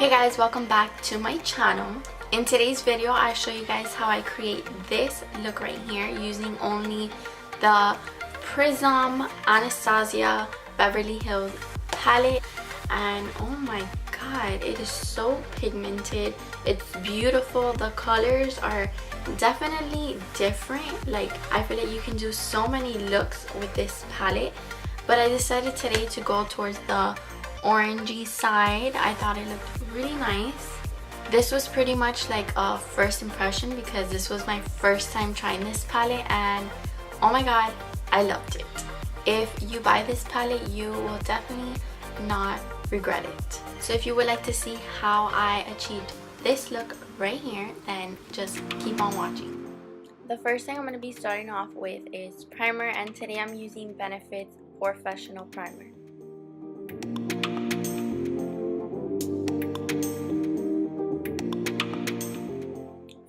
Hey guys, welcome back to my channel. In today's video, I show you guys how I create this look right here using only the PRISM Anastasia Beverly Hills palette. And oh my god, it is so pigmented. It's beautiful. The colors are definitely different. Like, I feel like you can do so many looks with this palette, but I decided today to go towards the orangey side. I thought it looked really nice. This was pretty much like a first impression because this was my first time trying this palette, and oh my god, I loved it. If you buy this palette, you will definitely not regret it. So if you would like to see how I achieved this look right here, then just keep on watching. The first thing I'm going to be starting off with is primer, and today I'm using Benefit's Professional Primer.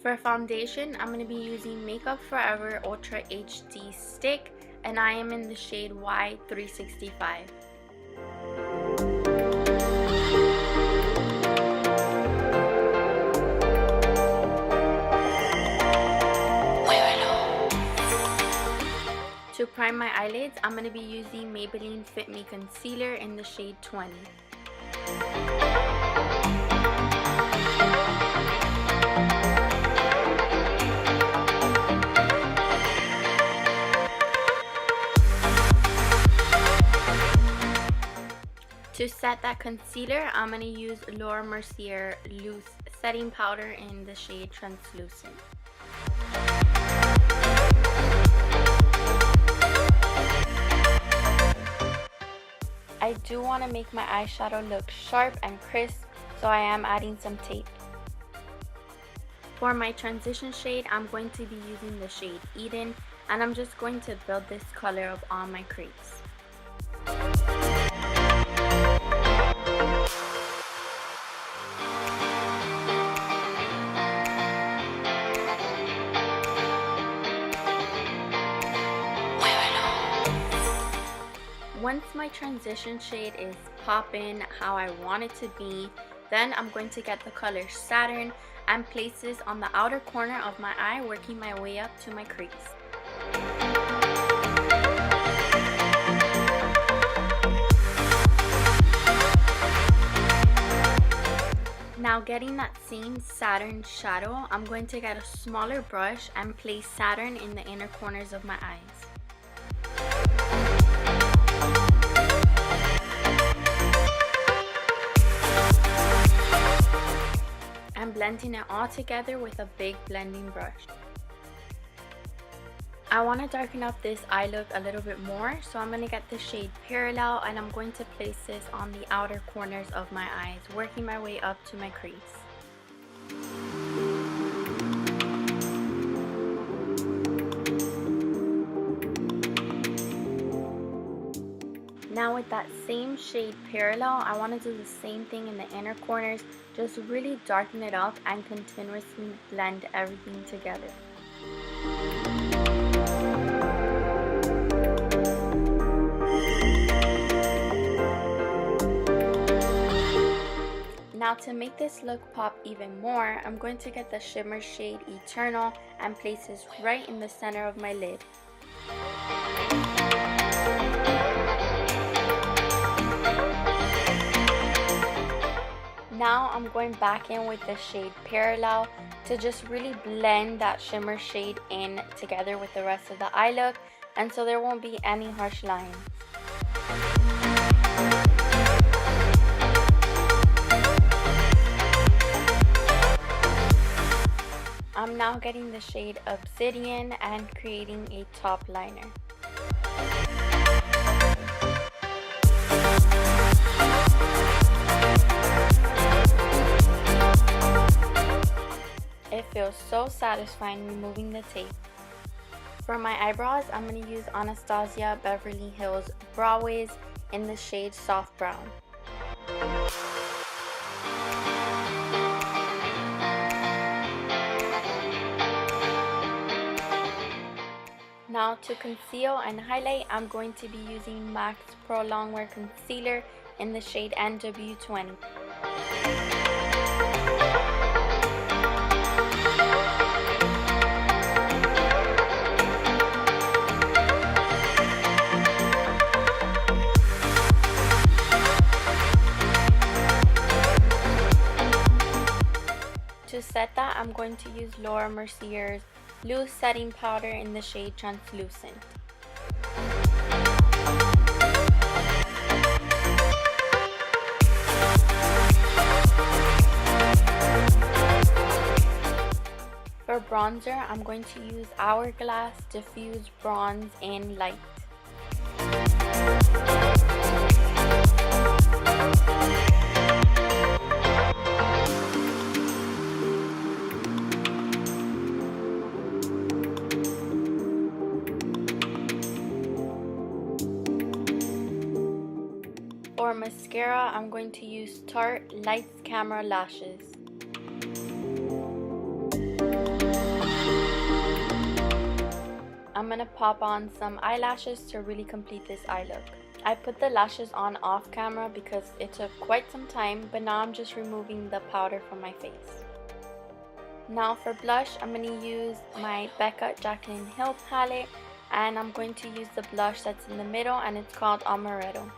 For foundation, I'm going to be using Makeup Forever Ultra HD Stick, and I am in the shade Y365. To prime my eyelids, I'm going to be using Maybelline Fit Me Concealer in the shade 20. To set that concealer, I'm going to use Laura Mercier Loose Setting Powder in the shade Translucent. I do want to make my eyeshadow look sharp and crisp, so I am adding some tape. For my transition shade, I'm going to be using the shade Eden, and I'm just going to build this color up on my crease. Once my transition shade is popping how I want it to be, then I'm going to get the color Saturn and place this on the outer corner of my eye, working my way up to my crease. Now, getting that same Saturn shadow, I'm going to get a smaller brush and place Saturn in the inner corners of my eyes. I'm blending it all together with a big blending brush. I want to darken up this eye look a little bit more, so I'm going to get the shade Parallel, and I'm going to place this on the outer corners of my eyes, working my way up to my crease. Now with that same shade Parallel, I want to do the same thing in the inner corners, just really darken it up and continuously blend everything together. Now to make this look pop even more, I'm going to get the shimmer shade Eternal and place this right in the center of my lid. Now I'm going back in with the shade Parallel to just really blend that shimmer shade in together with the rest of the eye look, and so there won't be any harsh lines. I'm now getting the shade Obsidian and creating a top liner. It feels so satisfying removing the tape. For my eyebrows, I'm going to use Anastasia Beverly Hills Brow Wiz in the shade Soft Brown. Now to conceal and highlight, I'm going to be using MAC Pro Longwear Concealer in the shade NW20. to set that, I'm going to use Laura Mercier's loose setting powder in the shade Translucent. For bronzer, I'm going to use Hourglass Diffuse Bronze in Light. For mascara, I'm going to use Tarte Lights Camera Lashes. I'm going to pop on some eyelashes to really complete this eye look. I put the lashes on off camera because it took quite some time, but now I'm just removing the powder from my face. Now for blush, I'm going to use my Becca Jaclyn Hill palette, and I'm going to use the blush that's in the middle, and it's called Amaretto.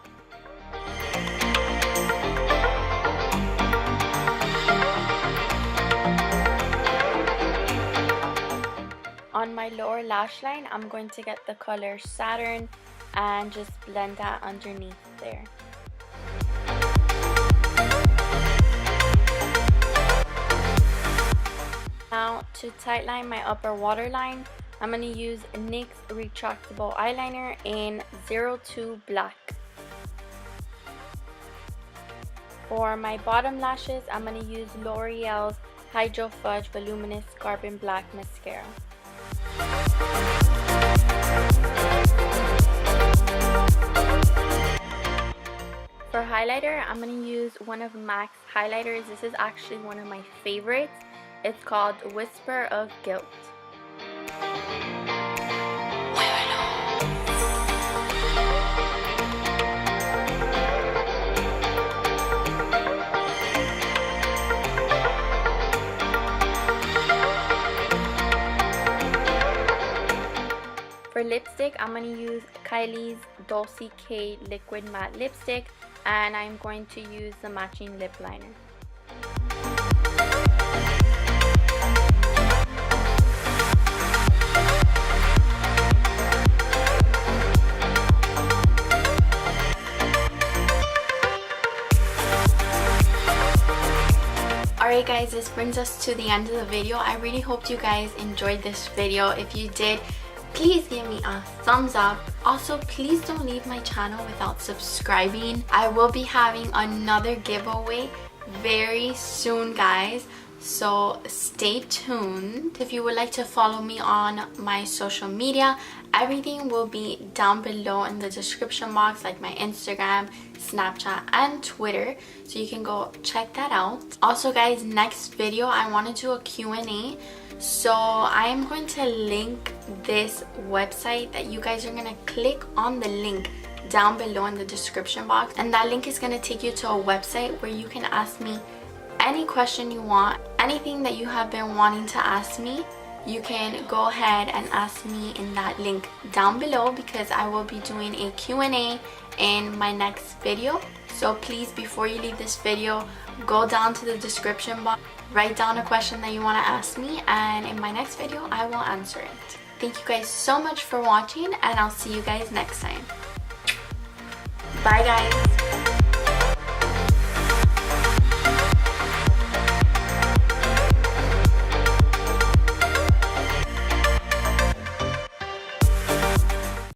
On my lower lash line, I'm going to get the color Saturn and just blend that underneath there. Now to tightline my upper waterline, I'm going to use NYX Retractable Eyeliner in 02 Black. For my bottom lashes, I'm going to use L'Oreal's Hydro Fudge Voluminous Carbon Black Mascara. For highlighter, I'm going to use one of MAC's highlighters. This is actually one of my favorites. It's called Whisper of Guilt. For lipstick, I'm going to use Kylie's Dolce K Liquid Matte Lipstick, and I'm going to use the matching lip liner. Alright guys, this brings us to the end of the video. I really hope you guys enjoyed this video. If you did, please give me a thumbs up. Also, please don't leave my channel without subscribing. I will be having another giveaway very soon, guys, so stay tuned. If you would like to follow me on my social media, everything will be down below in the description box, like my Instagram, Snapchat, and Twitter, so you can go check that out. Also guys, next video I want to do a Q&A, so I am going to link this website that you guys are going to click on the link down below in the description box, and that link is going to take you to a website where you can ask me any question you want. Anything that you have been wanting to ask me, you can go ahead and ask me in that link down below, because I will be doing a Q&A in my next video. So please, before you leave this video, go down to the description box, write down a question that you want to ask me, and in my next video I will answer it. Thank you guys so much for watching, and I'll see you guys next time. Bye guys.